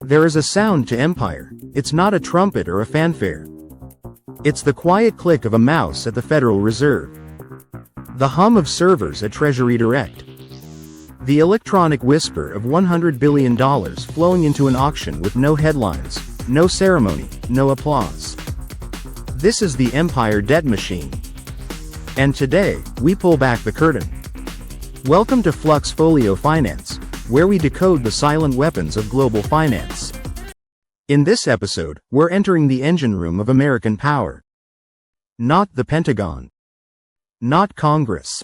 There is a sound to empire. It's not a trumpet or a fanfare. It's the quiet click of a mouse at the Federal Reserve. The hum of servers at Treasury Direct. The electronic whisper of $100 billion flowing into an auction with no headlines, no ceremony, no applause. This is the empire debt machine. And today, we pull back the curtain. Welcome to FluxFolio Finance, where we decode the silent weapons of global finance. In this episode, we're entering the engine room of American power. Not the Pentagon. Not Congress.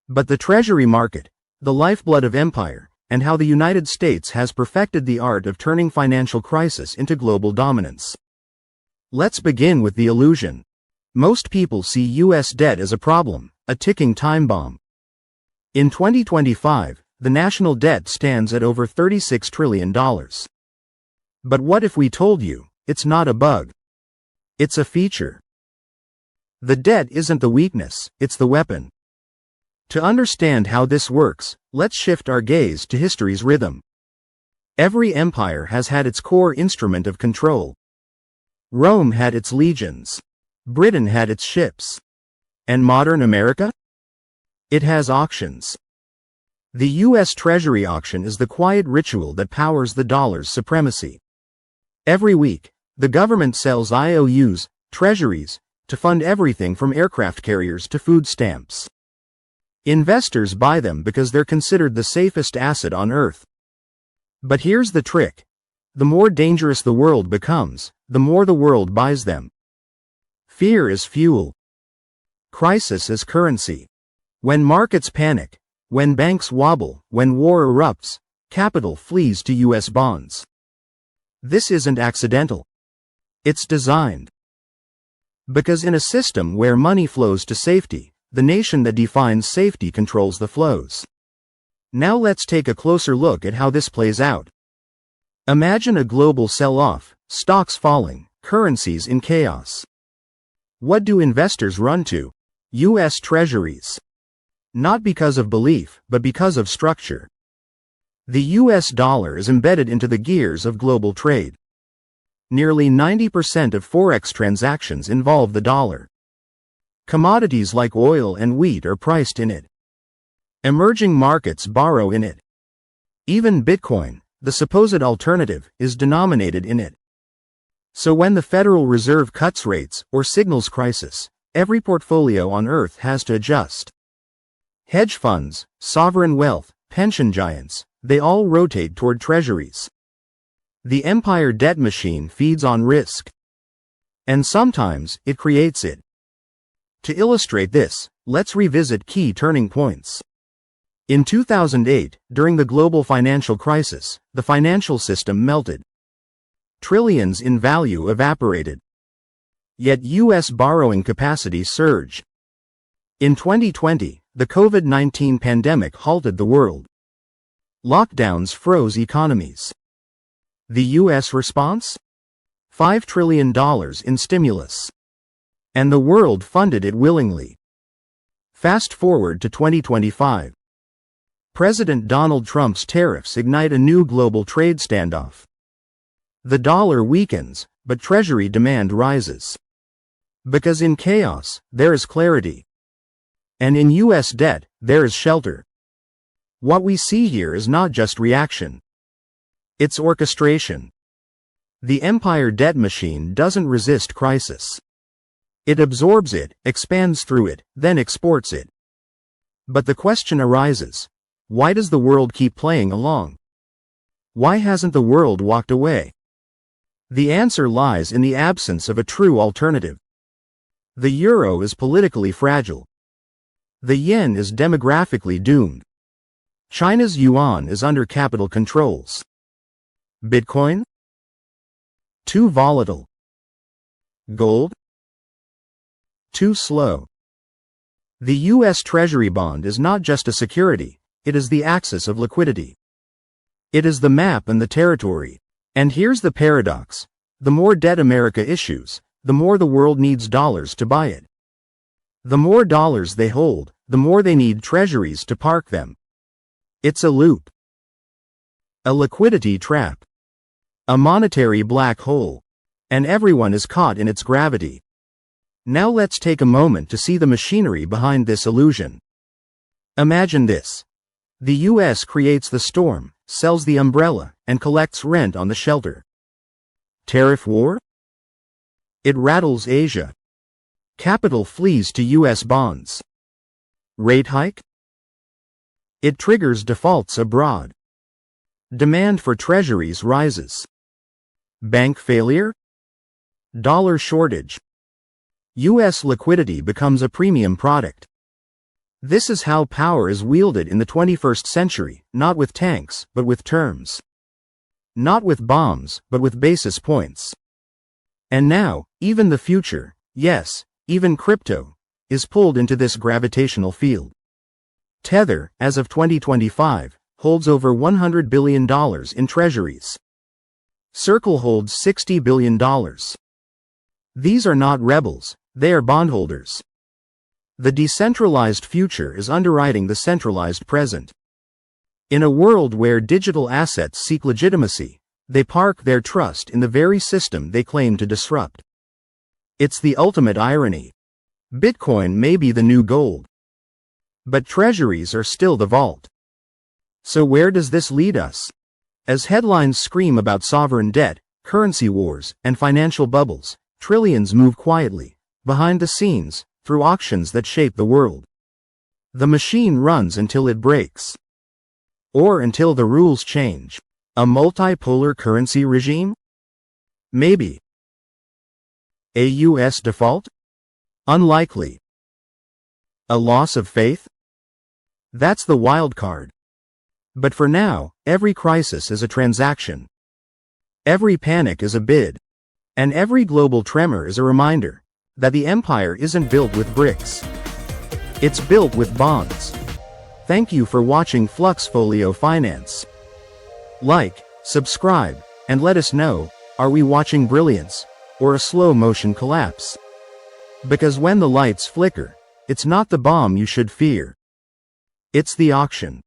But the Treasury market, the lifeblood of empire, and how the United States has perfected the art of turning financial crisis into global dominance. Let's begin with the illusion. Most people see U.S. debt as a problem, a ticking time bomb. In 2025, the national debt stands at over $36 trillion. But what if we told you, it's not a bug? It's a feature. The debt isn't the weakness, it's the weapon. To understand how this works, let's shift our gaze to history's rhythm. Every empire has had its core instrument of control. Rome had its legions. Britain had its ships. And modern America? It has auctions. The U.S. Treasury auction is the quiet ritual that powers the dollar's supremacy. Every week, the government sells IOUs, treasuries, to fund everything from aircraft carriers to food stamps. Investors buy them because they're considered the safest asset on earth. But here's the trick. The more dangerous the world becomes, the more the world buys them. Fear is fuel. Crisis is currency. When markets panic, when banks wobble, when war erupts, capital flees to U.S. bonds. This isn't accidental. It's designed. Because in a system where money flows to safety, the nation that defines safety controls the flows. Now let's take a closer look at how this plays out. Imagine a global sell-off, stocks falling, currencies in chaos. What do investors run to? U.S. Treasuries. Not because of belief, but because of structure. The U.S. dollar is embedded into the gears of global trade. Nearly 90% of forex transactions involve the dollar. Commodities like oil and wheat are priced in it. Emerging markets borrow in it. Even Bitcoin, the supposed alternative, is denominated in it. So when the Federal Reserve cuts rates or signals crisis, every portfolio on Earth has to adjust. Hedge funds, sovereign wealth, pension giants, they all rotate toward treasuries. The empire debt machine feeds on risk. And sometimes, it creates it. To illustrate this, let's revisit key turning points. In 2008, during the global financial crisis, the financial system melted. Trillions in value evaporated. Yet U.S. borrowing capacity surged. In 2020, the COVID-19 pandemic halted the world. Lockdowns froze economies. The U.S. response? $5 trillion in stimulus. And the world funded it willingly. Fast forward to 2025. President Donald Trump's tariffs ignite a new global trade standoff. The dollar weakens, but Treasury demand rises. Because in chaos, there is clarity. And in U.S. debt, there is shelter. What we see here is not just reaction. It's orchestration. The empire debt machine doesn't resist crisis. It absorbs it, expands through it, then exports it. But the question arises, why does the world keep playing along? Why hasn't the world walked away? The answer lies in the absence of a true alternative. The euro is politically fragile. The yen is demographically doomed. China's yuan is under capital controls. Bitcoin? Too volatile. Gold? Too slow. The U.S. Treasury bond is not just a security, it is the axis of liquidity. It is the map and the territory. And here's the paradox. The more debt America issues, the more the world needs dollars to buy it. The more dollars they hold, the more they need treasuries to park them. It's a loop. A liquidity trap. A monetary black hole. And everyone is caught in its gravity. Now let's take a moment to see the machinery behind this illusion. Imagine this. The US creates the storm, sells the umbrella, and collects rent on the shelter. Tariff war? It rattles Asia. Capital flees to US bonds. Rate hike? It triggers defaults abroad. Demand for treasuries rises. Bank failure? Dollar shortage. US liquidity becomes a premium product. This is how power is wielded in the 21st century, not with tanks, but with terms. Not with bombs, but with basis points. And now, even the future, yes, even crypto, is pulled into this gravitational field. Tether, as of 2025, holds over $100 billion in treasuries. Circle holds $60 billion. These are not rebels, they are bondholders. The decentralized future is underwriting the centralized present. In a world where digital assets seek legitimacy, they park their trust in the very system they claim to disrupt. It's the ultimate irony. Bitcoin may be the new gold. But treasuries are still the vault. So where does this lead us? As headlines scream about sovereign debt, currency wars, and financial bubbles, trillions move quietly, behind the scenes, through auctions that shape the world. The machine runs until it breaks. Or until the rules change. A multipolar currency regime? Maybe. A US default? Unlikely. A loss of faith? That's the wild card. But for now, every crisis is a transaction. Every panic is a bid. And every global tremor is a reminder that the empire isn't built with bricks. It's built with bonds. Thank you for watching FluxFolio Finance. Like, subscribe, and let us know, are we watching brilliance, or a slow motion collapse? Because when the lights flicker, it's not the bomb you should fear. It's the auction.